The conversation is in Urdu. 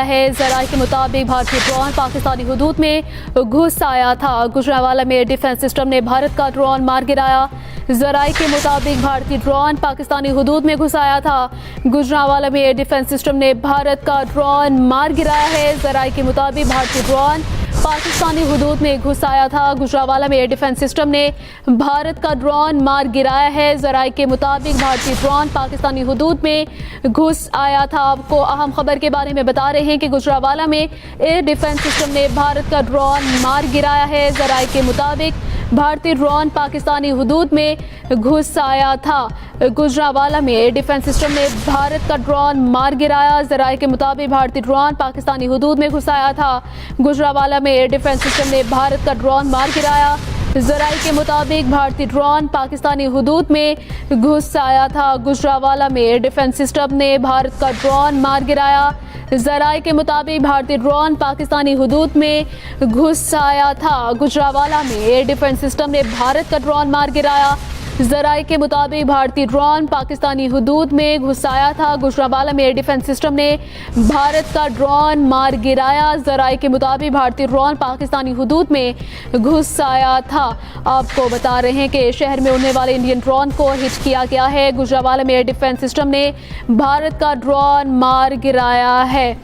ہے ذرائع کے مطابق بھارتی ڈرون پاکستانی حدود میں گھس آیا تھا۔ گجرانوالہ میں ڈیفنس سسٹم نے بھارت کا ڈرون مار گرایا۔ ذرائع کے مطابق بھارتی ڈرون پاکستانی حدود میں گھس آیا تھا۔ گجرانوالہ میں ڈیفنس سسٹم نے بھارت کا ڈرون مار گرایا ہے۔ ذرائع کے مطابق بھارتی ڈرون پاکستانی حدود میں گھس آیا تھا۔ گجرانوالہ میں ڈیفنس سسٹم نے بھارت کا ڈرون مار گرایا ہے۔ ذرائع کے مطابق بھارتی ڈرون پاکستانی حدود میں گھس آیا تھا۔ آپ کو اہم خبر کے بارے میں بتا رہے ہیں کہ گجرانوالہ میں ایئر ڈیفنس سسٹم نے بھارت کا ڈرون مار گرایا ہے۔ ذرائع کے مطابق بھارتی ڈرون پاکستانی حدود میں گھس آیا تھا۔ گجرانوالہ میں ایئر ڈیفنس سسٹم نے بھارت کا ڈرون مار گرایا۔ ذرائع کے مطابق بھارتی ڈرون پاکستانی حدود میں گھس آیا تھا۔ گجرانوالہ میں ایئر ڈیفنس سسٹم نے بھارت کا ڈرون مار گرایا۔ ذرائع کے مطابق بھارتی ڈرون پاکستانی حدود میں گھس آیا تھا۔ گجرانوالہ میں ایئر ڈیفنس سسٹم نے بھارت کا ڈرون مار گرایا۔ ذرائع کے مطابق بھارتی ڈرون پاکستانی حدود میں گھس آیا تھا۔ گجرانوالہ میں ایئر ڈیفنس سسٹم نے بھارت کا ڈرون مار گرایا۔ ذرائع کے مطابق بھارتی ڈرون پاکستانی حدود میں گھس آیا تھا۔ گجرانوالہ میں ایئر ڈیفنس سسٹم نے بھارت کا ڈرون مار گرایا۔ ذرائع کے مطابق بھارتی ڈرون پاکستانی حدود میں گھس آیا تھا۔ آپ کو بتا رہے ہیں کہ شہر میں اڑنے والے انڈین ڈرون کو ہٹ کیا گیا ہے۔ گجرانوالہ میں ایئر ڈیفنس سسٹم نے بھارت کا ڈرون مار گرایا ہے۔